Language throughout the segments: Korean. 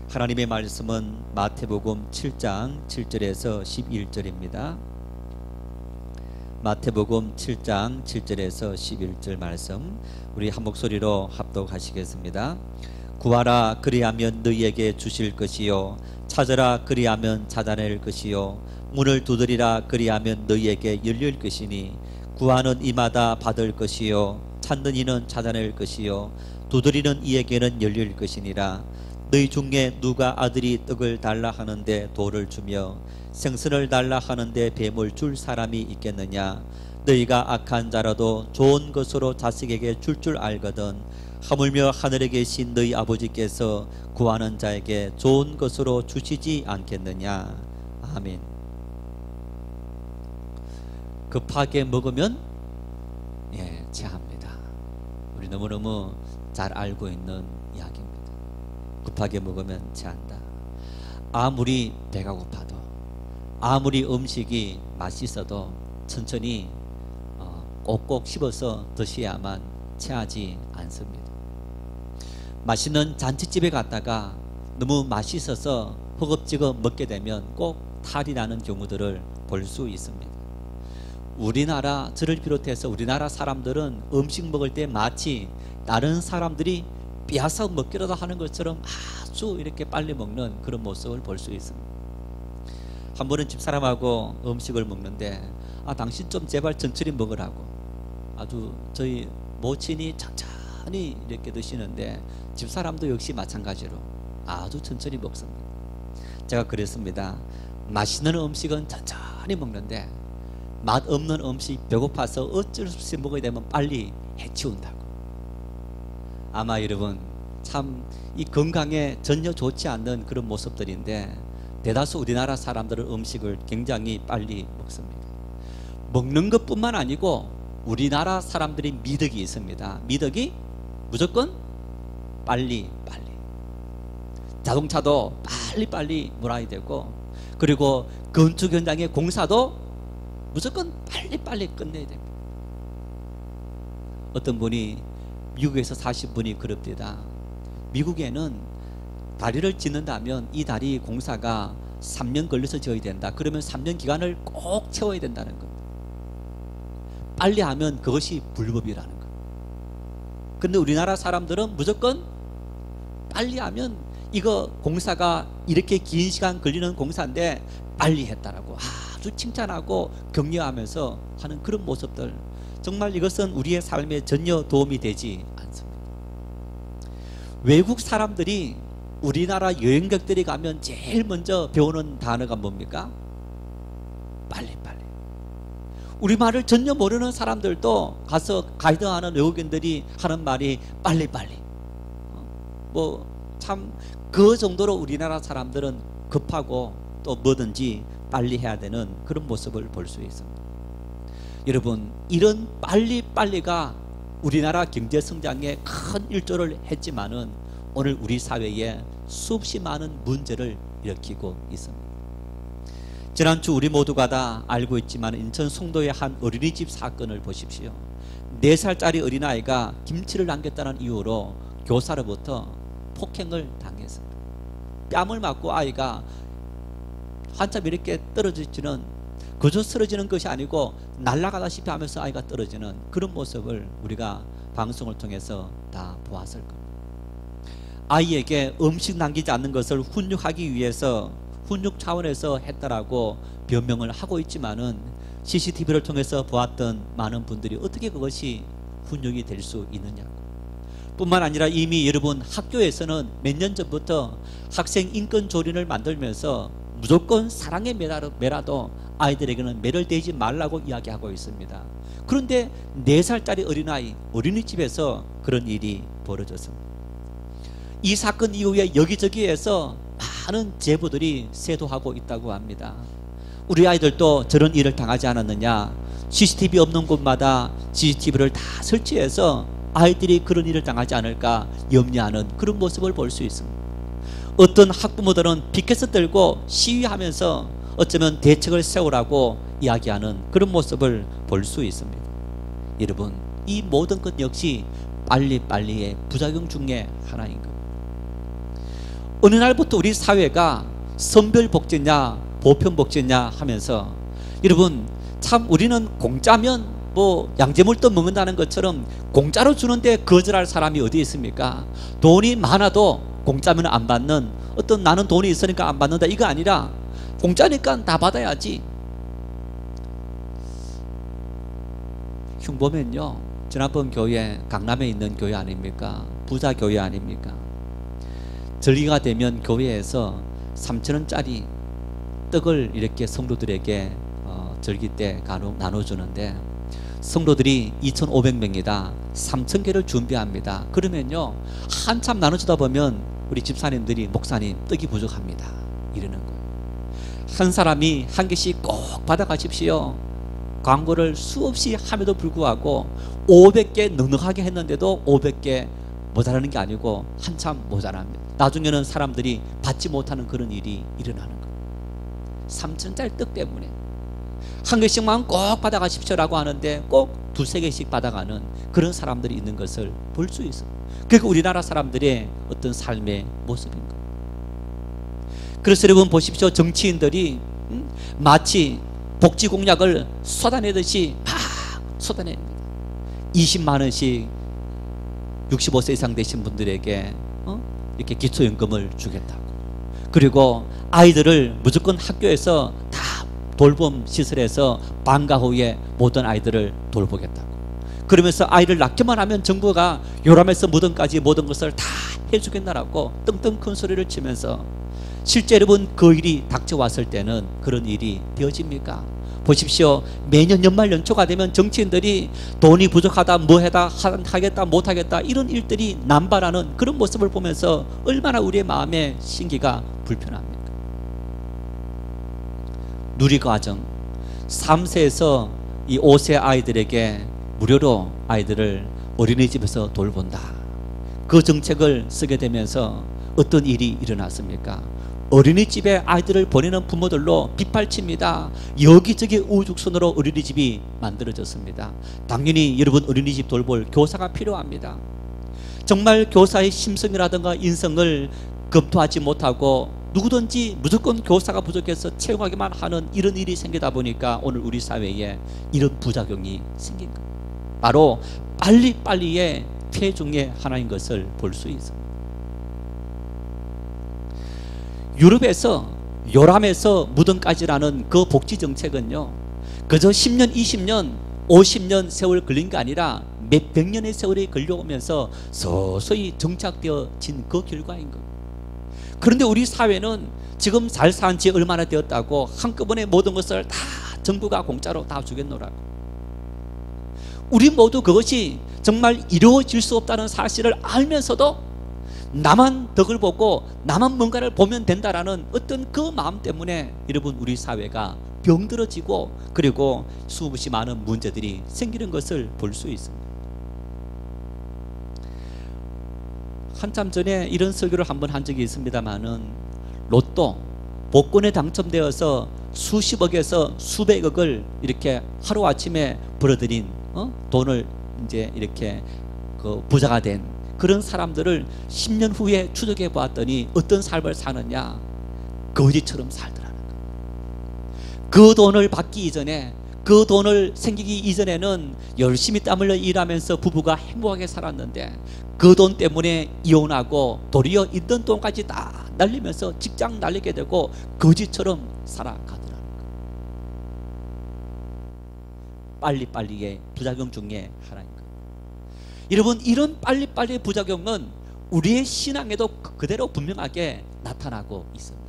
하나님의 말씀은 마태복음 7장 7절에서 11절입니다. 마태복음 7장 7절에서 11절 말씀 우리 한 목소리로 합독하시겠습니다. 구하라 그리하면 너희에게 주실 것이요 찾으라 그리하면 찾아낼 것이요 문을 두드리라 그리하면 너희에게 열릴 것이니 구하는 이마다 받을 것이요 찾는 이는 찾아낼 것이요 두드리는 이에게는 열릴 것이니라. 너희 중에 누가 아들이 떡을 달라 하는데 돌을 주며 생선을 달라 하는데 뱀을 줄 사람이 있겠느냐. 너희가 악한 자라도 좋은 것으로 자식에게 줄 알거든 하물며 하늘에 계신 너희 아버지께서 구하는 자에게 좋은 것으로 주시지 않겠느냐. 아멘. 급하게 먹으면 체합니다. 우리 너무너무 잘 알고 있는 이야기입니다. 급하게 먹으면 체한다. 아무리 배가 고파도 아무리 음식이 맛있어도 천천히 꼭꼭 씹어서 드셔야만 체하지 않습니다. 맛있는 잔치집에 갔다가 너무 맛있어서 허겁지겁 먹게 되면 꼭 탈이 나는 경우들을 볼 수 있습니다. 우리나라 저를 비롯해서 우리나라 사람들은 음식 먹을 때 마치 다른 사람들이 빼앗아 먹기라도 하는 것처럼 아주 이렇게 빨리 먹는 그런 모습을 볼 수 있습니다. 한 번은 집사람하고 음식을 먹는데 당신 좀 제발 천천히 먹으라고. 아주 저희 모친이 천천히 이렇게 드시는데 집사람도 역시 마찬가지로 아주 천천히 먹습니다. 제가 그랬습니다. 맛있는 음식은 천천히 먹는데 맛 없는 음식 배고파서 어쩔 수 없이 먹어야 되면 빨리 해치운다고. 아마 여러분 참 이 건강에 전혀 좋지 않는 그런 모습들인데 대다수 우리나라 사람들은 음식을 굉장히 빨리 먹습니다. 먹는 것뿐만 아니고 우리나라 사람들이 미덕이 있습니다. 미덕이 무조건 빨리 자동차도 빨리 몰아야 되고 그리고 건축 현장의 공사도 무조건 빨리 끝내야 됩니다. 어떤 분이 미국에서 사신 분이 그럽니다. 미국에는 다리를 짓는다면 이 다리 공사가 3년 걸려서 지어야 된다. 그러면 3년 기간을 꼭 채워야 된다는 겁니다. 빨리 하면 그것이 불법이라는 겁니다. 근데 우리나라 사람들은 무조건 빨리 하면 이거 공사가 이렇게 긴 시간 걸리는 공사인데 빨리 했다라고 아주 칭찬하고 격려하면서 하는 그런 모습들, 정말 이것은 우리의 삶에 전혀 도움이 되지 않습니다. 외국 사람들이 우리나라 여행객들이 가면 제일 먼저 배우는 단어가 뭡니까? 빨리. 우리말을 전혀 모르는 사람들도 가서 가이드하는 외국인들이 하는 말이 빨리. 뭐 참 그 정도로 우리나라 사람들은 급하고 또 뭐든지 빨리 해야 되는 그런 모습을 볼 수 있습니다. 여러분, 이런 빨리가 우리나라 경제 성장에 큰 일조를 했지만은 오늘 우리 사회에 수없이 많은 문제를 일으키고 있습니다. 지난주 우리 모두가 다 알고 있지만 인천 송도의 한 어린이집 사건을 보십시오. 4살짜리 어린아이가 김치를 남겼다는 이유로 교사로부터 폭행을 당했습니다. 뺨을 맞고 아이가 한참 이렇게 떨어지지는, 그저 쓰러지는 것이 아니고 날아가다시피 하면서 아이가 떨어지는 그런 모습을 우리가 방송을 통해서 다 보았을 겁니다. 아이에게 음식 남기지 않는 것을 훈육하기 위해서 훈육 차원에서 했다라고 변명을 하고 있지만은 CCTV를 통해서 보았던 많은 분들이 어떻게 그것이 훈육이 될 수 있느냐고. 뿐만 아니라 이미 여러분 학교에서는 몇 년 전부터 학생 인권 조례를 만들면서 무조건 사랑의 매라도 아이들에게는 매를 대지 말라고 이야기하고 있습니다. 그런데 4살짜리 어린아이 어린이집에서 그런 일이 벌어졌습니다. 이 사건 이후에 여기저기에서 많은 제보들이 쇄도하고 있다고 합니다. 우리 아이들도 저런 일을 당하지 않았느냐, CCTV 없는 곳마다 CCTV를 다 설치해서 아이들이 그런 일을 당하지 않을까 염려하는 그런 모습을 볼 수 있습니다. 어떤 학부모들은 피켓을 들고 시위하면서 어쩌면 대책을 세우라고 이야기하는 그런 모습을 볼 수 있습니다. 여러분, 이 모든 것 역시 빨리의 부작용 중에 하나인 겁니다. 어느 날부터 우리 사회가 선별복지냐 보편복지냐 하면서, 여러분 참 우리는 공짜면 뭐 양재물도 먹는다는 것처럼 공짜로 주는데 거절할 사람이 어디 있습니까? 돈이 많아도 공짜면 안 받는, 어떤 나는 돈이 있으니까 안 받는다 이거 아니라 공짜니까 다 받아야지. 흉보면요, 지난번 교회 강남에 있는 교회 아닙니까? 부자 교회 아닙니까? 절기가 되면 교회에서 3,000원짜리 떡을 이렇게 성도들에게 절기 때 나눠주는데, 성도들이 2,500명이다 3,000개를 준비합니다. 그러면요 한참 나눠주다 보면 우리 집사님들이, 목사님 떡이 부족합니다 이러는 거예요. 한 사람이 한 개씩 꼭 받아가십시오. 광고를 수없이 함에도 불구하고 500개 넉넉하게 했는데도 500개 모자라는 게 아니고 한참 모자랍니다. 나중에는 사람들이 받지 못하는 그런 일이 일어나는 거예요. 3,000원짜리 떡 때문에 한 개씩만 꼭 받아가십시오라고 하는데 꼭 두세 개씩 받아가는 그런 사람들이 있는 것을 볼 수 있어요. 그게 우리나라 사람들의 어떤 삶의 모습인 거예요. 그래서 여러분 보십시오. 정치인들이 마치 복지 공약을 쏟아내듯이 막 쏟아냅니다. 20만 원씩 65세 이상 되신 분들에게 이렇게 기초연금을 주겠다고, 그리고 아이들을 무조건 학교에서 다 돌봄 시설에서 방과 후에 모든 아이들을 돌보겠다고, 그러면서 아이를 낳기만 하면 정부가 요람에서 무덤까지 모든 것을 다 해주겠다라고 떵떵 큰 소리를 치면서, 실제 여러분 그 일이 닥쳐왔을 때는 그런 일이 되어집니까? 보십시오. 매년 연말 연초가 되면 정치인들이 돈이 부족하다, 뭐 해다 하겠다 못하겠다 이런 일들이 남발하는 그런 모습을 보면서 얼마나 우리의 마음의 신기가 불편합니까? 누리과정 3세에서 이 5세 아이들에게 무료로 아이들을 어린이집에서 돌본다, 그 정책을 쓰게 되면서 어떤 일이 일어났습니까? 어린이집에 아이들을 보내는 부모들로 빗발칩니다. 여기저기 우후죽순으로 어린이집이 만들어졌습니다. 당연히 여러분 어린이집 돌볼 교사가 필요합니다. 정말 교사의 심성이라든가 인성을 검토하지 못하고 누구든지 무조건 교사가 부족해서 채용하기만 하는 이런 일이 생기다 보니까 오늘 우리 사회에 이런 부작용이 생긴 것, 바로 빨리빨리의 피해 중에 하나인 것을 볼 수 있습니다. 유럽에서 요람에서 무덤까지라는 그 복지 정책은요, 그저 10년, 20년, 50년 세월 걸린 게 아니라 몇백 년의 세월이 걸려오면서 서서히 정착되어진 그 결과인 거예요. 그런데 우리 사회는 지금 잘 산 지 얼마나 되었다고 한꺼번에 모든 것을 다 정부가 공짜로 다 주겠노라고. 우리 모두 그것이 정말 이루어질 수 없다는 사실을 알면서도 나만 덕을 보고 나만 뭔가를 보면 된다라는 어떤 그 마음 때문에 여러분 우리 사회가 병들어지고, 그리고 수없이 많은 문제들이 생기는 것을 볼 수 있습니다. 한참 전에 이런 설교를 한번 한 적이 있습니다만은, 로또 복권에 당첨되어서 수십억에서 수백억을 이렇게 하루아침에 벌어들인 돈을 이제 이렇게 그 부자가 된 그런 사람들을 10년 후에 추적해 보았더니 어떤 삶을 사느냐, 거지처럼 살더라는 거예요. 그 돈을 받기 이전에, 그 돈을 생기기 이전에는 열심히 땀 흘려 일하면서 부부가 행복하게 살았는데, 그 돈 때문에 이혼하고 도리어 있던 돈까지 다 날리면서 직장 날리게 되고 거지처럼 살아가더라는 거예요. 빨리빨리의 부작용 중에 하나인 거예요. 여러분, 이런 빨리빨리의 부작용은 우리의 신앙에도 그대로 분명하게 나타나고 있습니다.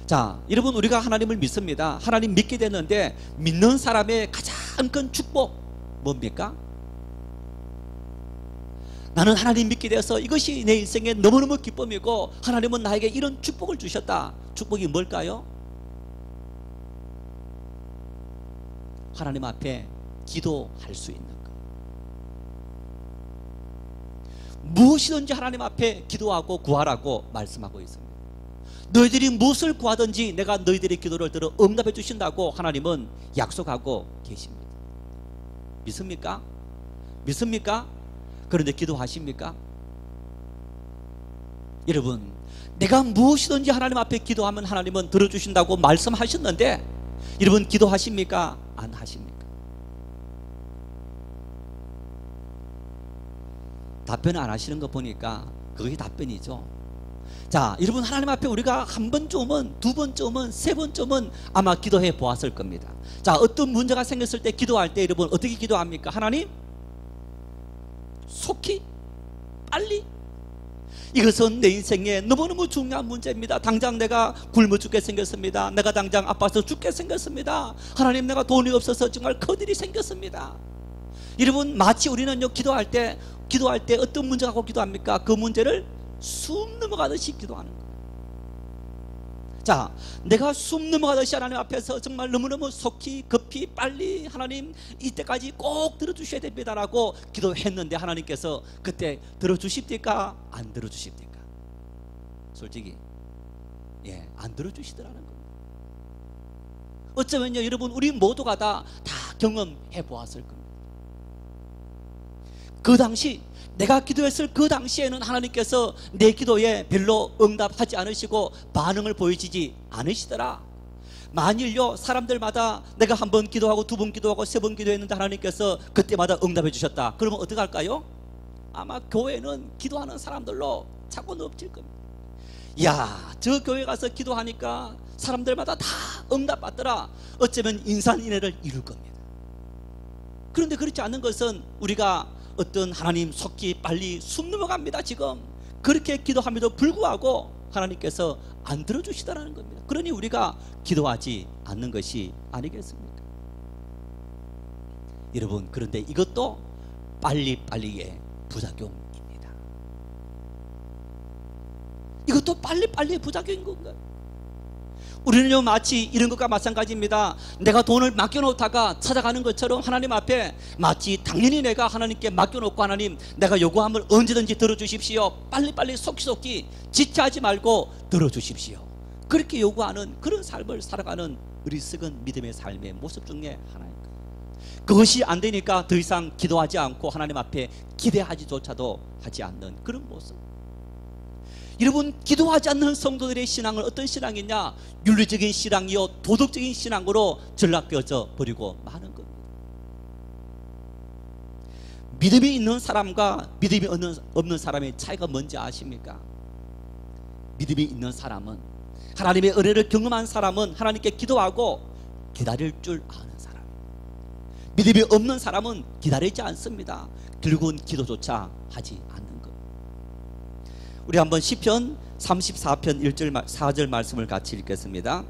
자, 여러분, 우리가 하나님을 믿습니다. 하나님 믿게 됐는데 믿는 사람의 가장 큰 축복 뭡니까? 나는 하나님 믿게 되어서 이것이 내 인생의 너무너무 기쁨이고 하나님은 나에게 이런 축복을 주셨다. 축복이 뭘까요? 하나님 앞에 기도할 수 있는 것. 무엇이든지 하나님 앞에 기도하고 구하라고 말씀하고 있습니다. 너희들이 무엇을 구하든지 내가 너희들의 기도를 들어 응답해 주신다고 하나님은 약속하고 계십니다. 믿습니까? 믿습니까? 그런데 기도하십니까? 여러분, 내가 무엇이든지 하나님 앞에 기도하면 하나님은 들어주신다고 말씀하셨는데 여러분 기도하십니까? 안 하십니까? 답변 안 하시는 거 보니까 그게 답변이죠. 자, 여러분, 하나님 앞에 우리가 한 번쯤은, 두 번쯤은, 세 번쯤은 아마 기도해 보았을 겁니다. 자, 어떤 문제가 생겼을 때 기도할 때 여러분 어떻게 기도합니까? 하나님, 속히, 빨리. 이것은 내 인생에 너무너무 중요한 문제입니다. 당장 내가 굶어 죽게 생겼습니다. 내가 당장 아파서 죽게 생겼습니다. 하나님, 내가 돈이 없어서 정말 큰일이 생겼습니다. 여러분, 마치 우리는요 기도할 때 어떤 문제 갖고 기도합니까? 그 문제를 숨 넘어가듯이 기도하는 거예요. 자, 내가 숨 넘어가듯이 하나님 앞에서 정말 너무너무 속히, 급히, 빨리 하나님 이때까지 꼭 들어주셔야 됩니다라고 기도했는데 하나님께서 그때 들어주십니까? 안 들어주십니까? 솔직히 안 들어주시더라는 겁니다. 어쩌면요 여러분, 우리 모두가 다 경험해 보았을 겁니다. 그 당시 내가 기도했을 그 당시에는 하나님께서 내 기도에 별로 응답하지 않으시고 반응을 보이지 않으시더라. 만일요 사람들마다 내가 한 번 기도하고 두 번 기도하고 세 번 기도했는데 하나님께서 그때마다 응답해 주셨다. 그러면 어떻게 할까요? 아마 교회는 기도하는 사람들로 자꾸 넘칠 겁니다. 야, 저 교회 가서 기도하니까 사람들마다 다 응답받더라. 어쩌면 인산인해를 이룰 겁니다. 그런데 그렇지 않는 것은 우리가 어떤 하나님 속히 빨리 숨 넘어갑니다. 지금 그렇게 기도함에도 불구하고 하나님께서 안 들어주시다라는 겁니다. 그러니 우리가 기도하지 않는 것이 아니겠습니까? 여러분, 그런데 이것도 빨리빨리의 부작용입니다. 이것도 빨리빨리의 부작용인 건가요? 우리는요 마치 이런 것과 마찬가지입니다. 내가 돈을 맡겨놓다가 찾아가는 것처럼 하나님 앞에 마치 당연히 내가 하나님께 맡겨놓고 하나님, 내가 요구함을 언제든지 들어주십시오. 빨리빨리 속히 지체하지 말고 들어주십시오. 그렇게 요구하는 그런 삶을 살아가는 어리석은 믿음의 삶의 모습 중에 하나입니다. 그것이 안 되니까 더 이상 기도하지 않고 하나님 앞에 기대하지조차도 하지 않는 그런 모습. 여러분, 기도하지 않는 성도들의 신앙은 어떤 신앙이냐? 윤리적인 신앙이요 도덕적인 신앙으로 전락되어져 버리고 마는 겁니다. 믿음이 있는 사람과 믿음이 없는 사람의 차이가 뭔지 아십니까? 믿음이 있는 사람은, 하나님의 은혜를 경험한 사람은 하나님께 기도하고 기다릴 줄 아는 사람. 믿음이 없는 사람은 기다리지 않습니다. 결국은 기도조차 하지 않는 것. 우리 한번 시편 34편 1절 4절 말씀을 같이 읽겠습니다.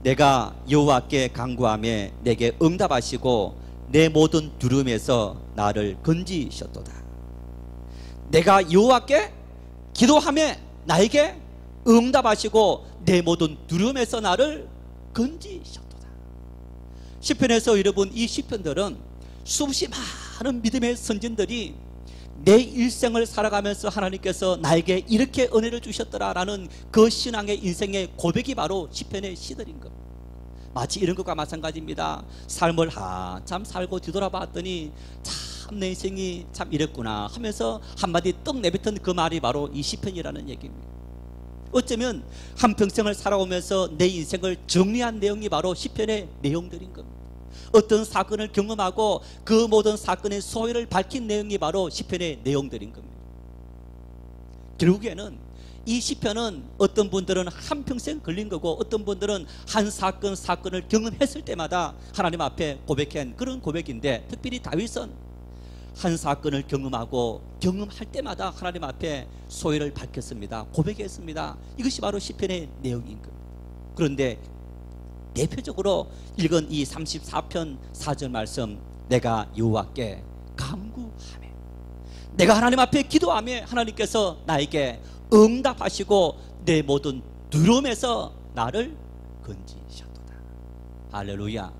내가 여호와께 간구하며 내게 응답하시고 내 모든 두려움에서 나를 건지셨도다. 내가 여호와께 기도하며 나에게 응답하시고 내 모든 두려움에서 나를 건지셨도다. 시편에서 여러분, 이 시편들은 수없이 많은 믿음의 선진들이 내 일생을 살아가면서 하나님께서 나에게 이렇게 은혜를 주셨더라라는 그 신앙의 인생의 고백이 바로 시편의 시들인 겁니다. 마치 이런 것과 마찬가지입니다. 삶을 한참 살고 뒤돌아봤더니 참 내 인생이 참 이랬구나 하면서 한마디 떡 내뱉은 그 말이 바로 이 시편이라는 얘기입니다. 어쩌면 한평생을 살아오면서 내 인생을 정리한 내용이 바로 시편의 내용들인 겁니다. 어떤 사건을 경험하고 그 모든 사건의 소회를 밝힌 내용이 바로 시편의 내용들인 겁니다. 결국에는 이 시편은 어떤 분들은 한평생 걸린 거고 어떤 분들은 한 사건을 경험했을 때마다 하나님 앞에 고백한 그런 고백인데, 특별히 다윗은 한 사건을 경험하고 경험할 때마다 하나님 앞에 소회를 밝혔습니다. 고백했습니다. 이것이 바로 시편의 내용인 겁니다. 그런데 대표적으로 읽은 이 34편 4절 말씀, 내가 여호와께 간구하며, 내가 하나님 앞에 기도하며 하나님께서 나에게 응답하시고 내 모든 두려움에서 나를 건지셨도다. 할렐루야.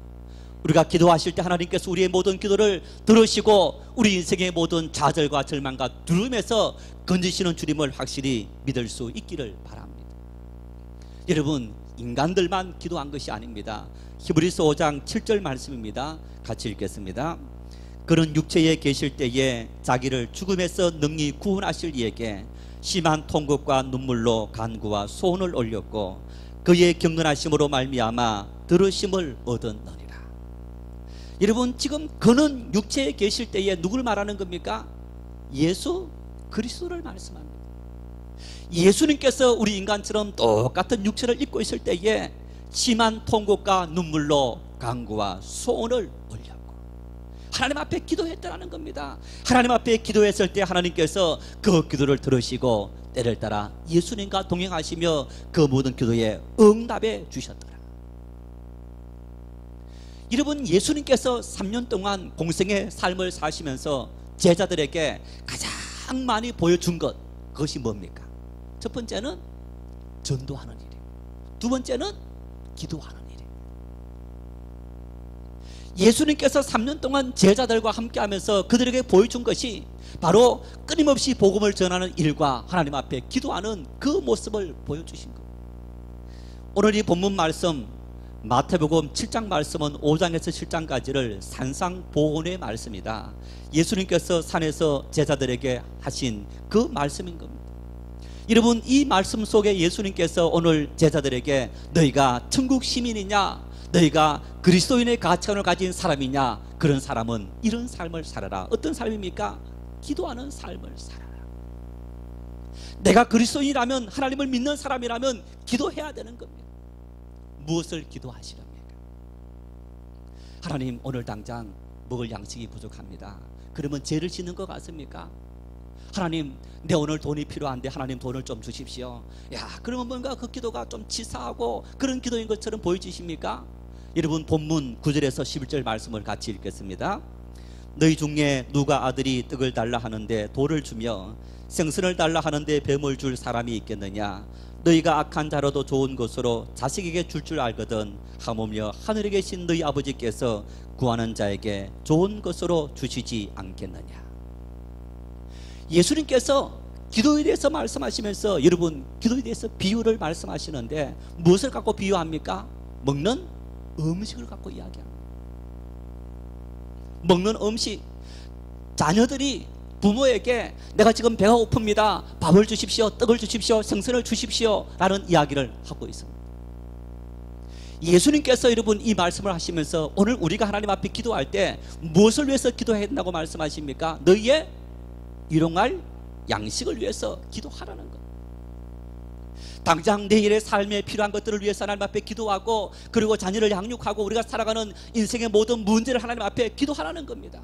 우리가 기도하실 때 하나님께서 우리의 모든 기도를 들으시고 우리 인생의 모든 좌절과 절망과 두려움에서 건지시는 주님을 확실히 믿을 수 있기를 바랍니다. 여러분, 인간들만 기도한 것이 아닙니다. 히브리서 5장 7절 말씀입니다. 같이 읽겠습니다. 그는 육체에 계실 때에 자기를 죽음에서 능히 구원하실 이에게 심한 통곡과 눈물로 간구와 소원을 올렸고 그의 경건하심으로 말미암아 들으심을 얻었느니라. 여러분, 지금 그는 육체에 계실 때에 누굴 말하는 겁니까? 예수 그리스도를 말씀합니다. 예수님께서 우리 인간처럼 똑같은 육체를 입고 있을 때에 심한 통곡과 눈물로 간구와 소원을 올렸고 하나님 앞에 기도했다는 겁니다. 하나님 앞에 기도했을 때 하나님께서 그 기도를 들으시고 때를 따라 예수님과 동행하시며 그 모든 기도에 응답해 주셨더라. 여러분, 예수님께서 3년 동안 공생의 삶을 사시면서 제자들에게 가장 많이 보여준 것, 그것이 뭡니까? 첫 번째는 전도하는 일이에요. 두 번째는 기도하는 일이에요. 예수님께서 3년 동안 제자들과 함께 하면서 그들에게 보여준 것이 바로 끊임없이 복음을 전하는 일과 하나님 앞에 기도하는 그 모습을 보여주신 것. 오늘 이 본문 말씀 마태복음 7장 말씀은 5장에서 7장까지를 산상보훈의 말씀이다. 예수님께서 산에서 제자들에게 하신 그 말씀인 겁니다. 여러분, 이 말씀 속에 예수님께서 오늘 제자들에게 너희가 천국 시민이냐, 너희가 그리스도인의 가치관을 가진 사람이냐, 그런 사람은 이런 삶을 살아라. 어떤 삶입니까? 기도하는 삶을 살아라. 내가 그리스도인이라면, 하나님을 믿는 사람이라면 기도해야 되는 겁니다. 무엇을 기도하시렵니까? 하나님, 오늘 당장 먹을 양식이 부족합니다. 그러면 죄를 짓는 것 같습니까? 하나님, 내 오늘 돈이 필요한데 하나님 돈을 좀 주십시오. 야, 그러면 뭔가 그 기도가 좀 치사하고 그런 기도인 것처럼 보여지십니까? 여러분, 본문 9절에서 11절 말씀을 같이 읽겠습니다. 너희 중에 누가 아들이 떡을 달라 하는데 돌을 주며 생선을 달라 하는데 뱀을 줄 사람이 있겠느냐? 너희가 악한 자로도 좋은 것으로 자식에게 줄 알거든 하물며 하늘에 계신 너희 아버지께서 구하는 자에게 좋은 것으로 주시지 않겠느냐? 예수님께서 기도에 대해서 말씀하시면서, 여러분, 기도에 대해서 비유를 말씀하시는데 무엇을 갖고 비유합니까? 먹는 음식을 갖고 이야기합니다. 먹는 음식. 자녀들이 부모에게 내가 지금 배가 고픕니다, 밥을 주십시오, 떡을 주십시오, 생선을 주십시오 라는 이야기를 하고 있습니다. 예수님께서 여러분 이 말씀을 하시면서 오늘 우리가 하나님 앞에 기도할 때 무엇을 위해서 기도해야 된다고 말씀하십니까? 너희의 일용할 양식을 위해서 기도하라는 것. 당장 내일의 삶에 필요한 것들을 위해서 하나님 앞에 기도하고, 그리고 자녀를 양육하고 우리가 살아가는 인생의 모든 문제를 하나님 앞에 기도하라는 겁니다.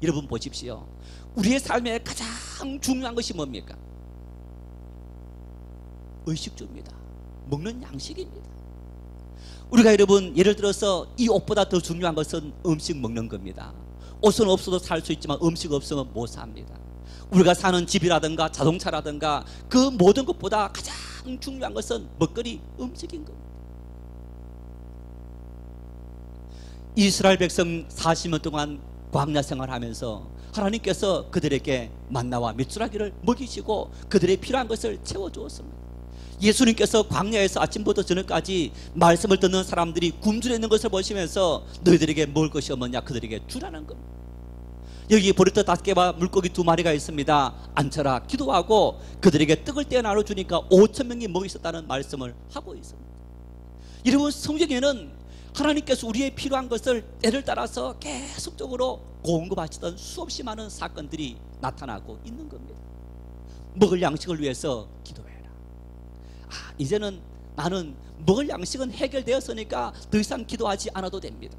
여러분 보십시오. 우리의 삶에 가장 중요한 것이 뭡니까? 의식주입니다. 먹는 양식입니다. 우리가 여러분 예를 들어서 이 옷보다 더 중요한 것은 음식 먹는 겁니다. 옷은 없어도 살 수 있지만 음식 없으면 못 삽니다. 우리가 사는 집이라든가 자동차라든가 그 모든 것보다 가장 중요한 것은 먹거리, 음식인 겁니다. 이스라엘 백성 40년 동안 광야 생활하면서 하나님께서 그들에게 만나와 메추라기를 먹이시고 그들의 필요한 것을 채워주었습니다. 예수님께서 광야에서 아침부터 저녁까지 말씀을 듣는 사람들이 굶주려 있는 것을 보시면서 너희들에게 먹을 것이 없느냐 그들에게 주라는 겁니다. 여기 보리떡 5개와 물고기 2마리가 있습니다. 앉혀라 기도하고 그들에게 떡을 떼어 나눠주니까 5,000명이 먹이 있었다는 말씀을 하고 있습니다. 여러분, 성경에는 하나님께서 우리의 필요한 것을 때를 따라서 계속적으로 공급하시던 수없이 많은 사건들이 나타나고 있는 겁니다. 먹을 양식을 위해서 기도해라. 이제는 나는 먹을 양식은 해결되었으니까 더 이상 기도하지 않아도 됩니다.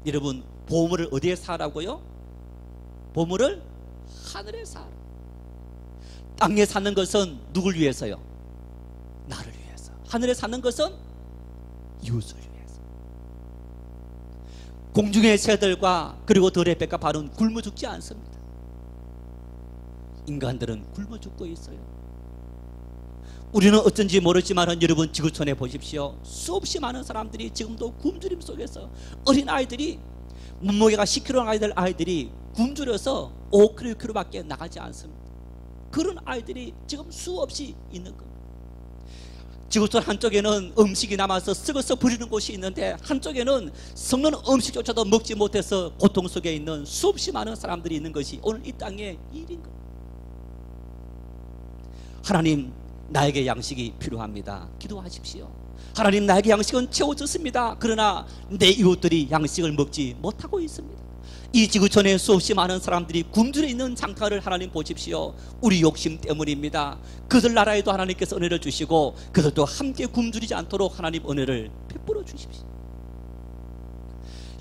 여러분, 보물을 어디에 사라고요? 보물을 하늘에 사라. 땅에 사는 것은 누굴 위해서요? 나를 위해서. 하늘에 사는 것은 이웃을 위해서. 공중의 새들과 그리고 들의 뱀과 굶어 죽지 않습니다. 인간들은 굶어 죽고 있어요. 우리는 어쩐지 모르지만 여러분 지구촌에 보십시오. 수없이 많은 사람들이 지금도 굶주림 속에서, 어린 아이들이 몸무게가 10kg 아이들이 굶주려서 5kg, 6kg밖에 나가지 않습니다. 그런 아이들이 지금 수없이 있는 겁니다. 지구촌 한쪽에는 음식이 남아서 썩어서 버리는 곳이 있는데 한쪽에는 썩는 음식조차도 먹지 못해서 고통 속에 있는 수없이 많은 사람들이 있는 것이 오늘 이 땅의 일인 겁니다. 하나님, 나에게 양식이 필요합니다. 기도하십시오. 하나님, 나에게 양식은 채워졌습니다. 그러나 내 이웃들이 양식을 먹지 못하고 있습니다. 이 지구촌에 수없이 많은 사람들이 굶주려 있는 장터를 하나님 보십시오. 우리 욕심 때문입니다. 그들 나라에도 하나님께서 은혜를 주시고 그들도 함께 굶주리지 않도록 하나님 은혜를 베풀어 주십시오.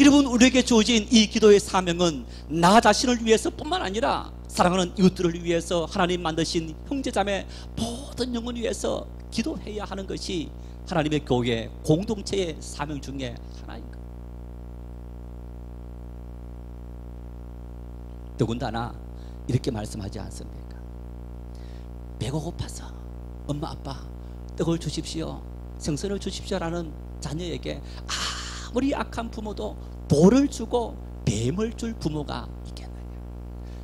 여러분, 우리에게 주어진 이 기도의 사명은 나 자신을 위해서 뿐만 아니라 사랑하는 이웃들을 위해서, 하나님 만드신 형제자매 모든 영혼을 위해서 기도해야 하는 것이 하나님의 교회 공동체의 사명 중에 하나인 것. 더군다나 이렇게 말씀하지 않습니까? 배가 고파서 엄마 아빠 떡을 주십시오, 생선을 주십시오라는 자녀에게 아무리 악한 부모도 돌을 주고 뱀을 줄 부모가 있겠느냐?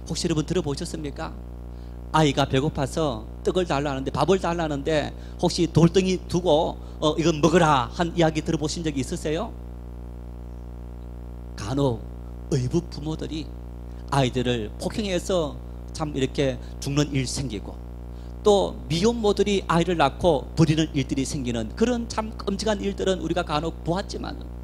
혹시 여러분 들어보셨습니까? 아이가 배고파서 떡을 달라는데, 밥을 달라는데 혹시 돌덩이 두고 이건 먹으라 한 이야기 들어보신 적이 있으세요? 간혹 의붓 부모들이 아이들을 폭행해서 참 이렇게 죽는 일 생기고, 또 미혼모들이 아이를 낳고 버리는 일들이 생기는 그런 참 끔찍한 일들은 우리가 간혹 보았지만,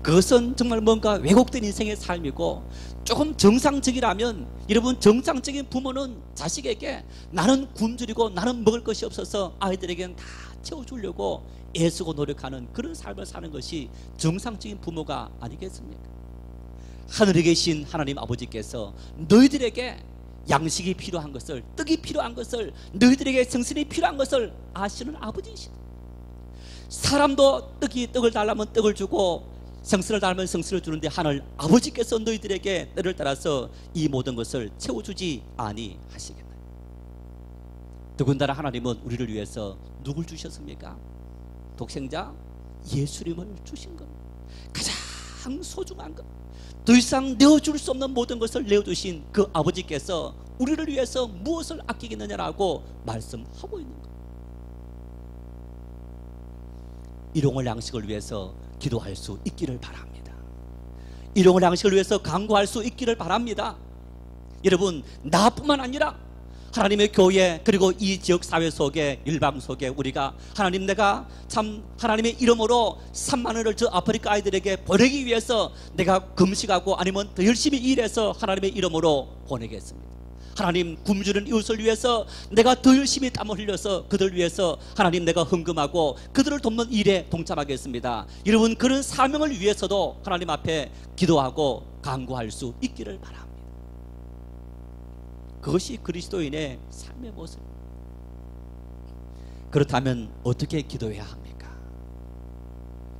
그것은 정말 뭔가 왜곡된 인생의 삶이고, 조금 정상적이라면, 여러분, 정상적인 부모는 자식에게 나는 굶주리고 나는 먹을 것이 없어서 아이들에게는 다 채워주려고 애쓰고 노력하는 그런 삶을 사는 것이 정상적인 부모가 아니겠습니까? 하늘에 계신 하나님 아버지께서 너희들에게 양식이 필요한 것을, 떡이 필요한 것을, 너희들에게 생선이 필요한 것을 아시는 아버지이시다. 사람도 떡을 달라면 떡을 주고 생선을 달라면 생선을 주는데, 하늘 아버지께서 너희들에게 때를 따라서 이 모든 것을 채워주지 아니하시겠나요? 더군다나 하나님은 우리를 위해서 누굴 주셨습니까? 독생자 예수님을 주신 겁니다. 가장 소중한 것, 더 이상 내어줄 수 없는 모든 것을 내어주신 그 아버지께서 우리를 위해서 무엇을 아끼겠느냐라고 말씀하고 있는 것. 일용할 양식을 위해서 기도할 수 있기를 바랍니다. 일용할 양식을 위해서 간구할 수 있기를 바랍니다. 여러분, 나뿐만 아니라 하나님의 교회, 그리고 이 지역 사회 속에, 일방 속에 우리가 하나님, 내가 참 하나님의 이름으로 3만 원을 저 아프리카 아이들에게 보내기 위해서 내가 금식하고 아니면 더 열심히 일해서 하나님의 이름으로 보내겠습니다. 하나님, 굶주린 이웃을 위해서 내가 더 열심히 땀을 흘려서 그들 위해서 하나님, 내가 헌금하고 그들을 돕는 일에 동참하겠습니다. 여러분, 그런 사명을 위해서도 하나님 앞에 기도하고 간구할 수 있기를 바랍니다. 그것이 그리스도인의 삶의 모습. 그렇다면 어떻게 기도해야 합니까?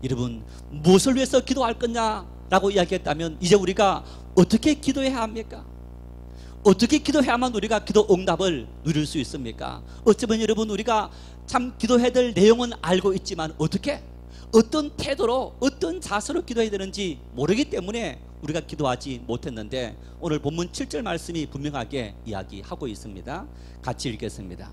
여러분, 무엇을 위해서 기도할 거냐라고 이야기했다면, 이제 우리가 어떻게 기도해야 합니까? 어떻게 기도해야만 우리가 기도 응답을 누릴 수 있습니까? 어쩌면 여러분, 우리가 참 기도해야 될 내용은 알고 있지만 어떻게, 어떤 태도로, 어떤 자세로 기도해야 되는지 모르기 때문에 우리가 기도하지 못했는데, 오늘 본문 7절 말씀이 분명하게 이야기하고 있습니다. 같이 읽겠습니다.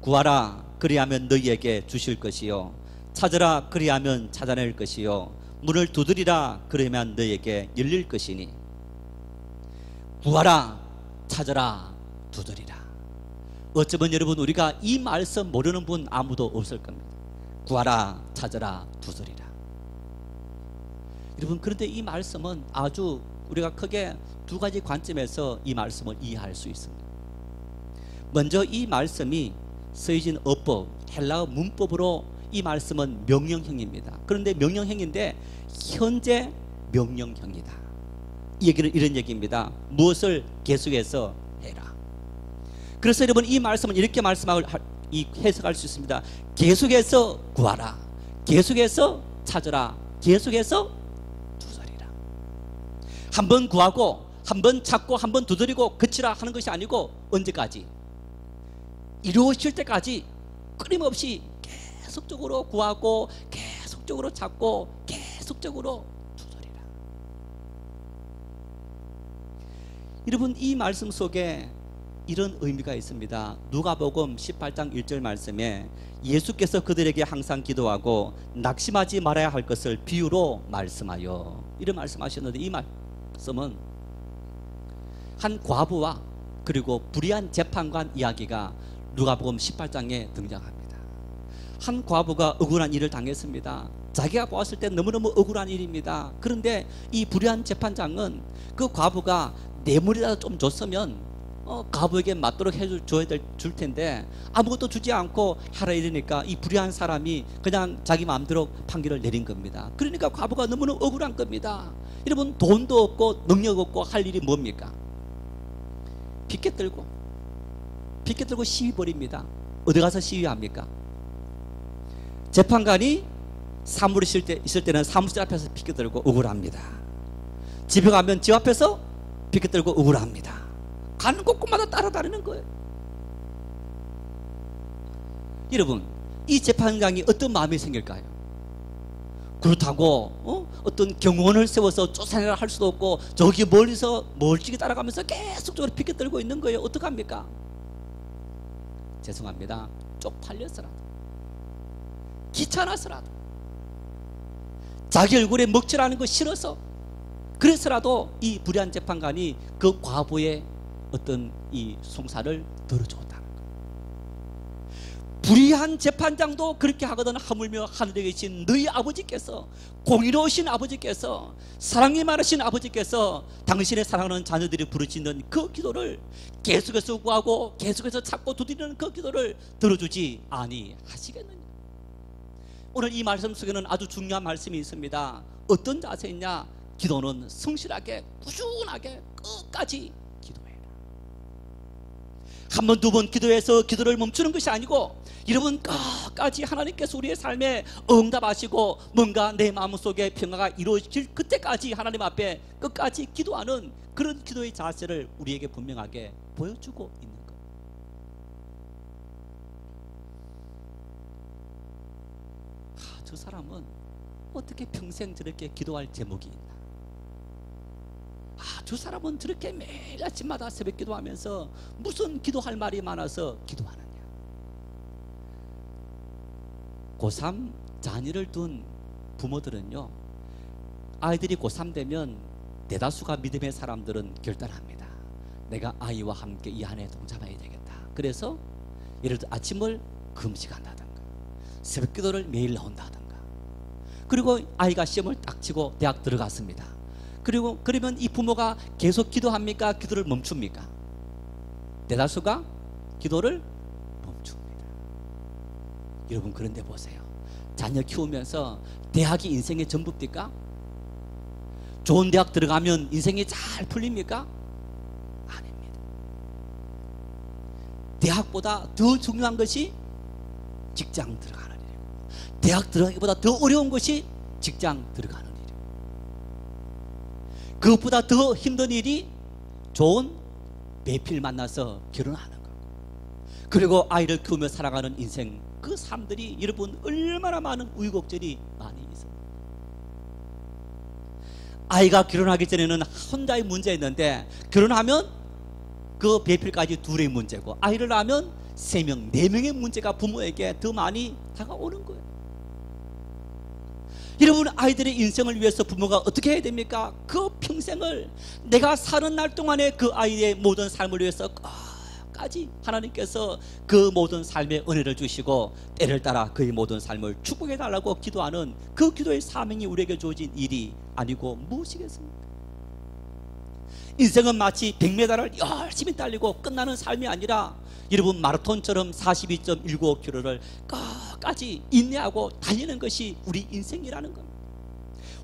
구하라, 그리하면 너희에게 주실 것이요, 찾으라, 그리하면 찾아낼 것이요, 문을 두드리라, 그러면 너희에게 열릴 것이니. 구하라, 찾으라, 두드리라. 어쩌면 여러분, 우리가 이 말씀 모르는 분 아무도 없을 겁니다. 구하라, 찾으라, 두드리라. 여러분, 그런데 이 말씀은 아주 우리가 크게 두 가지 관점에서 이 말씀을 이해할 수 있습니다. 먼저 이 말씀이 쓰여진 어법, 헬라어 문법으로 이 말씀은 명령형입니다. 그런데 명령형인데 현재 명령형이다. 이 얘기는 이런 얘기입니다. 무엇을 계속해서 해라. 그래서 여러분, 이 말씀은 이렇게 해석할 수 있습니다. 계속해서 구하라, 계속해서 찾으라, 계속해서 두드리라. 한 번 구하고 한 번 찾고 한 번 두드리고 그치라 하는 것이 아니고, 언제까지? 이루어질 때까지 끊임없이 계속적으로 구하고 계속적으로 찾고 계속적으로 두드리라. 여러분, 이 말씀 속에 이런 의미가 있습니다. 누가복음 18장 1절 말씀에 예수께서 그들에게 항상 기도하고 낙심하지 말아야 할 것을 비유로 말씀하여, 이런 말씀하셨는데, 이 말씀은 한 과부와 그리고 불의한 재판관 이야기가 누가복음 18장에 등장합니다. 한 과부가 억울한 일을 당했습니다. 자기가 보았을 때 너무너무 억울한 일입니다. 그런데 이 불의한 재판장은 그 과부가 뇌물이라도 좀 줬으면 과부에게 맞도록 줄 텐데 아무것도 주지 않고 하라 이러니까 이 불의한 사람이 그냥 자기 마음대로 판결을 내린 겁니다. 그러니까 과부가 너무너무 억울한 겁니다. 여러분, 돈도 없고 능력 없고 할 일이 뭡니까? 피켓 들고 시위 벌입니다. 어디 가서 시위합니까? 재판관이 사무실에 있을 때는 사무실 앞에서 피켓 들고 억울합니다. 집에 가면 집 앞에서 피켓 들고 억울합니다. 가는 곳곳마다 따라다니는 거예요. 여러분, 이 재판장이 어떤 마음이 생길까요? 그렇다고 어떤 경호원을 세워서 쫓아내라 할 수도 없고 저기 멀리서 멀찍이 따라가면서 계속적으로 피켓 들고 있는 거예요. 어떡합니까? 죄송합니다. 쪽팔려서라도, 귀찮아서라도, 자기 얼굴에 먹칠하는 거 싫어서, 그래서라도 이 불의한 재판관이 그 과부의 어떤 이 송사를 들어줬다는 거예요. 불의한 재판장도 그렇게 하거든. 하물며 하늘에 계신 너희 아버지께서, 공의로우신 아버지께서, 사랑이 많으신 아버지께서 당신의 사랑하는 자녀들이 부르짖는 그 기도를 계속해서 구하고 계속해서 찾고 두드리는 그 기도를 들어주지 아니하시겠느냐. 오늘 이 말씀 속에는 아주 중요한 말씀이 있습니다. 어떤 자세냐? 기도는 성실하게 꾸준하게 끝까지 기도해라. 한 번, 두 번 기도해서 기도를 멈추는 것이 아니고 여러분, 끝까지 하나님께서 우리의 삶에 응답하시고 뭔가 내 마음속에 평화가 이루어질 그때까지 하나님 앞에 끝까지 기도하는 그런 기도의 자세를 우리에게 분명하게 보여주고 있는 것. 저 사람은 어떻게 평생 저렇게 기도할 제목이 있나? 저 사람은 저렇게 매일 아침마다 새벽 기도하면서 무슨 기도할 말이 많아서 기도하느냐? 고3 자녀를 둔 부모들은요, 아이들이 고3 되면 대다수가 믿음의 사람들은 결단합니다. 내가 아이와 함께 이 안에 동참해야 되겠다. 그래서 예를 들어 아침을 금식한다든가 새벽 기도를 매일 나온다든가, 그리고 아이가 시험을 딱 치고 대학 들어갔습니다. 그리고 그러면 이 부모가 계속 기도합니까? 기도를 멈춥니까? 대다수가 기도를 멈춥니다. 여러분, 그런데 보세요. 자녀 키우면서 대학이 인생의 전부입니까? 좋은 대학 들어가면 인생이 잘 풀립니까? 아닙니다. 대학보다 더 중요한 것이 직장 들어가는 일이고, 대학 들어가기보다 더 어려운 것이 직장 들어가는 일이고, 그것보다 더 힘든 일이 좋은 배필 만나서 결혼하는 거, 그리고 아이를 키우며 살아가는 인생, 그 삶들이 여러분 얼마나 많은 우여곡절이 많이 있습니다. 아이가 결혼하기 전에는 혼자의 문제였는데 결혼하면 그 배필까지 둘의 문제고, 아이를 낳으면 3명, 4명의 문제가 부모에게 더 많이 다가오는 거예요. 여러분, 아이들의 인생을 위해서 부모가 어떻게 해야 됩니까? 그 평생을 내가 사는 날 동안에 그 아이의 모든 삶을 위해서 끝까지 하나님께서 그 모든 삶의 은혜를 주시고 때를 따라 그의 모든 삶을 축복해 달라고 기도하는 그 기도의 사명이 우리에게 주어진 일이 아니고 무엇이겠습니까? 인생은 마치 100m를 열심히 달리고 끝나는 삶이 아니라 여러분, 마라톤처럼 42.195km를 끝까지 인내하고 달리는 것이 우리 인생이라는 겁니다.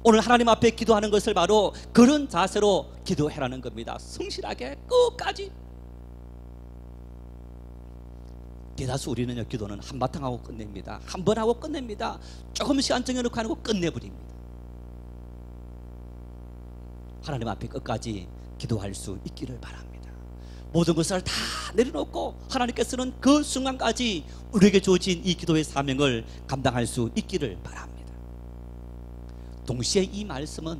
오늘 하나님 앞에 기도하는 것을 바로 그런 자세로 기도해라는 겁니다. 성실하게 끝까지. 대다수 우리는요, 기도는 한바탕 하고 끝냅니다. 한 번 하고 끝냅니다. 조금 시간 정해놓고 하고 끝내버립니다. 하나님 앞에 끝까지 기도할 수 있기를 바랍니다. 모든 것을 다 내려놓고 하나님께서는 그 순간까지 우리에게 주어진 이 기도의 사명을 감당할 수 있기를 바랍니다. 동시에 이 말씀은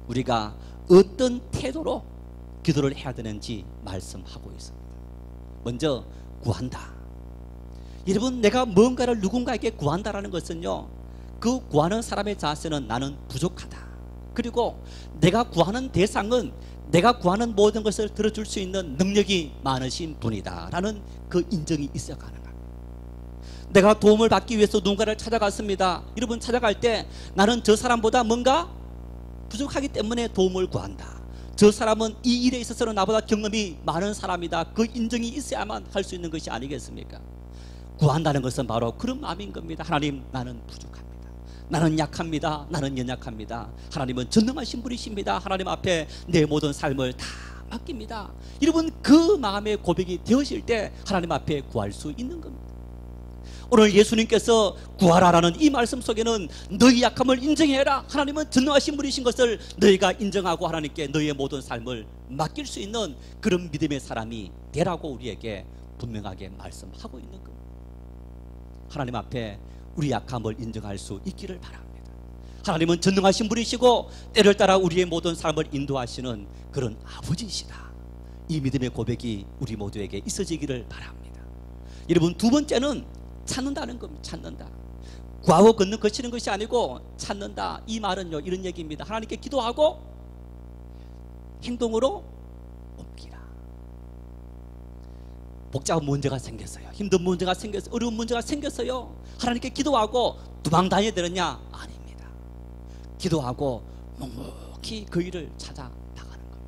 우리가 어떤 태도로 기도를 해야 되는지 말씀하고 있습니다. 먼저 구한다. 여러분, 내가 뭔가를 누군가에게 구한다라는 것은요, 그 구하는 사람의 자세는 나는 부족하다, 그리고 내가 구하는 대상은 내가 구하는 모든 것을 들어줄 수 있는 능력이 많으신 분이다 라는 그 인정이 있어야 가능합니다. 내가 도움을 받기 위해서 누군가를 찾아갔습니다. 여러분, 찾아갈 때 나는 저 사람보다 뭔가 부족하기 때문에 도움을 구한다. 저 사람은 이 일에 있어서는 나보다 경험이 많은 사람이다. 그 인정이 있어야만 할 수 있는 것이 아니겠습니까? 구한다는 것은 바로 그런 마음인 겁니다. 하나님, 나는 부족합니다. 나는 약합니다. 나는 연약합니다. 하나님은 전능하신 분이십니다. 하나님 앞에 내 모든 삶을 다 맡깁니다. 여러분, 그 마음의 고백이 되어질 때 하나님 앞에 구할 수 있는 겁니다. 오늘 예수님께서 구하라라는 이 말씀 속에는 너희 약함을 인정해라, 하나님은 전능하신 분이신 것을 너희가 인정하고 하나님께 너희의 모든 삶을 맡길 수 있는 그런 믿음의 사람이 되라고 우리에게 분명하게 말씀하고 있는 겁니다. 하나님 앞에 우리 약함을 인정할 수 있기를 바랍니다. 하나님은 전능하신 분이시고 때를 따라 우리의 모든 삶을 인도하시는 그런 아버지이시다. 이 믿음의 고백이 우리 모두에게 있어지기를 바랍니다. 여러분, 두 번째는 찾는다는 겁니다. 찾는다. 구하고 걷는 거치는 것이 아니고 찾는다. 이 말은요, 이런 얘기입니다. 하나님께 기도하고 행동으로 옮기라. 복잡한 문제가 생겼어요. 힘든 문제가 생겼어요. 어려운 문제가 생겼어요. 하나님께 기도하고 도망 다녀야 되느냐? 아닙니다. 기도하고 묵묵히 그 일을 찾아 나가는 겁니다.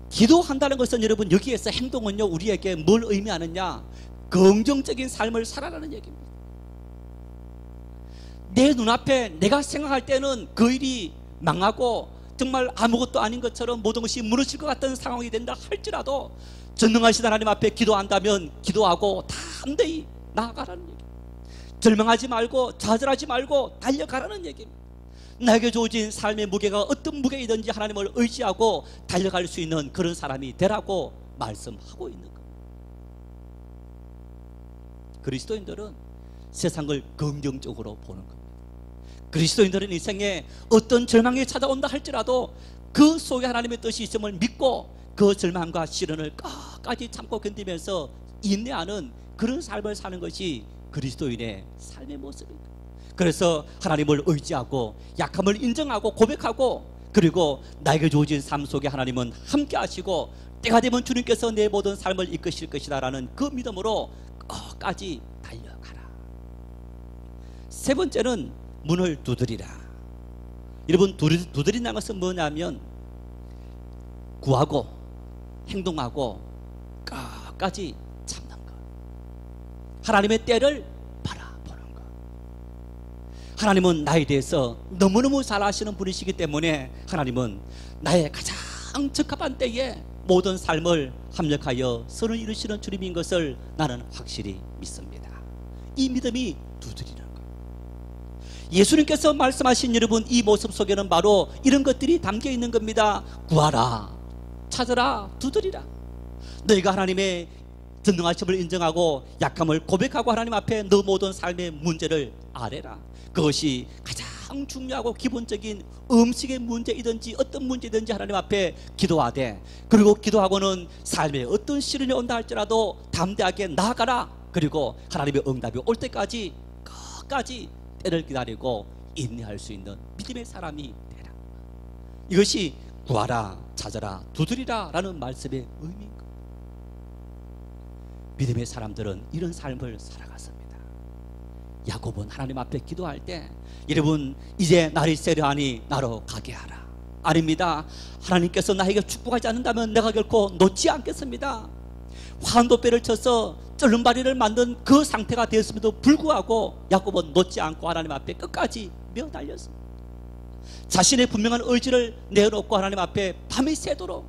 기도한다는 것은 여러분, 여기에서 행동은요, 우리에게 뭘 의미하느냐? 긍정적인 삶을 살아가는 얘기입니다. 내 눈앞에 내가 생각할 때는 그 일이 망하고 정말 아무것도 아닌 것처럼 모든 것이 무너질 것 같은 상황이 된다 할지라도 전능하신 하나님 앞에 기도한다면 기도하고 담대히 나아가라는 얘기, 절망하지 말고 좌절하지 말고 달려가라는 얘기입니다. 나에게 주어진 삶의 무게가 어떤 무게이든지 하나님을 의지하고 달려갈 수 있는 그런 사람이 되라고 말씀하고 있는 겁니다. 그리스도인들은 세상을 긍정적으로 보는 겁니다. 그리스도인들은 인생에 어떤 절망이 찾아온다 할지라도 그 속에 하나님의 뜻이 있음을 믿고 그 절망과 시련을 끝까지 참고 견디면서 인내하는 그런 삶을 사는 것이 그리스도인의 삶의 모습입니다. 그래서 하나님을 의지하고 약함을 인정하고 고백하고, 그리고 나에게 주어진 삶 속에 하나님은 함께 하시고 때가 되면 주님께서 내 모든 삶을 이끄실 것이다 라는 그 믿음으로 끝까지 달려가라. 세 번째는 문을 두드리라. 여러분, 두드린다는 것은 뭐냐면 구하고 행동하고 끝까지 참는 것, 하나님의 때를 바라보는 것. 하나님은 나에 대해서 너무너무 잘 아시는 분이시기 때문에 하나님은 나의 가장 적합한 때에 모든 삶을 합력하여 선을 이루시는 주님인 것을 나는 확실히 믿습니다. 이 믿음이 두드리는 것. 예수님께서 말씀하신 여러분, 이 모습 속에는 바로 이런 것들이 담겨 있는 겁니다. 구하라, 찾으라, 두드리라. 너희가 하나님의 전능하심을 인정하고 약함을 고백하고 하나님 앞에 너 모든 삶의 문제를 아뢰라. 그것이 가장 중요하고 기본적인 음식의 문제이든지 어떤 문제든지 하나님 앞에 기도하되, 그리고 기도하고는 삶에 어떤 시련이 온다 할지라도 담대하게 나아가라. 그리고 하나님의 응답이 올 때까지 끝까지 때를 기다리고 인내할 수 있는 믿음의 사람이 되라. 이것이 구하라, 찾아라, 두드리라 라는 말씀의 의미인 것. 믿음의 사람들은 이런 삶을 살아갔습니다. 야곱은 하나님 앞에 기도할 때, 여러분, 이제 날이 세려하니 나로 가게 하라. 아닙니다. 하나님께서 나에게 축복하지 않는다면 내가 결코 놓지 않겠습니다. 환도뼈를 쳐서 쩔름바리를 만든 그 상태가 되었음에도 불구하고 야곱은 놓지 않고 하나님 앞에 끝까지 매어달렸습니다. 자신의 분명한 의지를 내어놓고 하나님 앞에 밤이 새도록,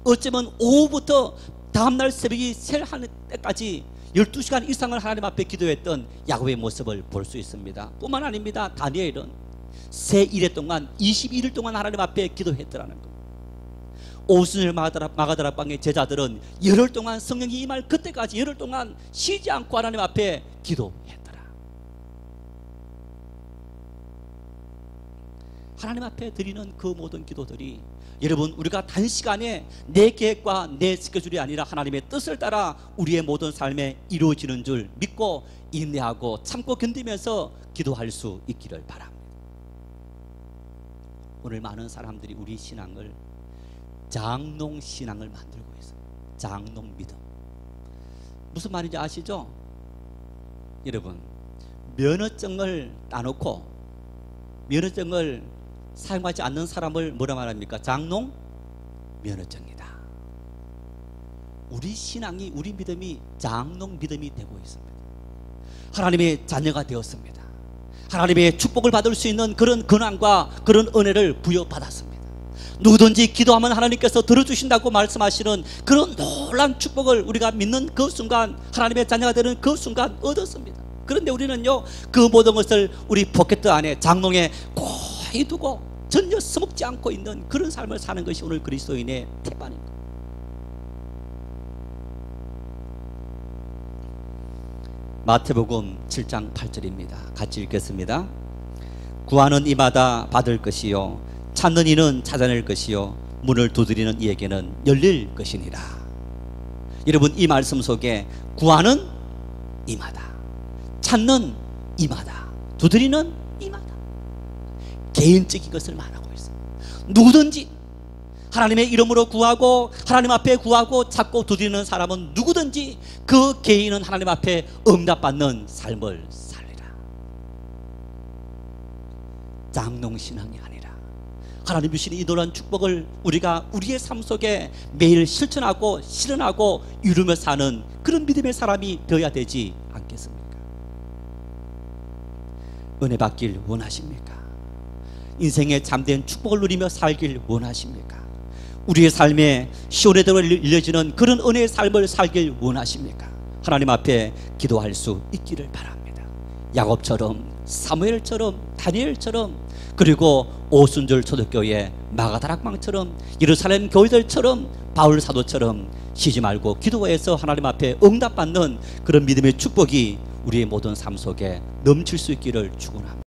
어쩌면 오후부터 다음날 새벽이 새하는 때까지 12시간 이상을 하나님 앞에 기도했던 야곱의 모습을 볼 수 있습니다. 뿐만 아닙니다. 다니엘은 새 일해 동안 21일 동안 하나님 앞에 기도했더라는 것. 오순절 마가다락방의 제자들은 열흘 동안 성령이 임할 그때까지 열흘 동안 쉬지 않고 하나님 앞에 기도했더라. 하나님 앞에 드리는 그 모든 기도들이, 여러분, 우리가 단시간에 내 계획과 내 스케줄이 아니라 하나님의 뜻을 따라 우리의 모든 삶에 이루어지는 줄 믿고 인내하고 참고 견디면서 기도할 수 있기를 바랍니다. 오늘 많은 사람들이 우리 신앙을 장롱 신앙을 만들고 있어요. 장롱 믿음. 무슨 말인지 아시죠? 여러분, 면허증을 따놓고 면허증을 사용하지 않는 사람을 뭐라 말합니까? 장롱 면허증이다. 우리 신앙이, 우리 믿음이 장롱 믿음이 되고 있습니다. 하나님의 자녀가 되었습니다. 하나님의 축복을 받을 수 있는 그런 권한과 그런 은혜를 부여받았습니다. 누구든지 기도하면 하나님께서 들어주신다고 말씀하시는 그런 놀라운 축복을 우리가 믿는 그 순간, 하나님의 자녀가 되는 그 순간 얻었습니다. 그런데 우리는요, 그 모든 것을 우리 포켓 안에, 장롱에 고이 두고 전혀 써먹지 않고 있는 그런 삶을 사는 것이 오늘 그리스도인의 태반입니다. 마태복음 7장 8절입니다. 같이 읽겠습니다. 구하는 이마다 받을 것이요, 찾는 이는 찾아낼 것이요, 문을 두드리는 이에게는 열릴 것이니라. 여러분, 이 말씀 속에 구하는 이마다, 찾는 이마다, 두드리는 이마다, 개인적인 것을 말하고 있어요. 누구든지 하나님의 이름으로 구하고 하나님 앞에 구하고 찾고 두드리는 사람은 누구든지 그 개인은 하나님 앞에 응답받는 삶을 살리라. 장롱신앙이 아니라 하나님 주시는 이 놀라운 축복을 우리가 우리의 삶 속에 매일 실천하고 실현하고 이루며 사는 그런 믿음의 사람이 되어야 되지 않겠습니까? 은혜 받길 원하십니까? 인생의 참된 축복을 누리며 살길 원하십니까? 우리의 삶에 시온의 대로 일려지는 그런 은혜의 삶을 살길 원하십니까? 하나님 앞에 기도할 수 있기를 바랍니다. 야곱처럼, 사무엘처럼, 다니엘처럼, 그리고 오순절 초대교회 마가다락방처럼, 예루살렘 교회들처럼, 바울 사도처럼 쉬지 말고 기도해서 하나님 앞에 응답받는 그런 믿음의 축복이 우리의 모든 삶 속에 넘칠 수 있기를 축원합니다.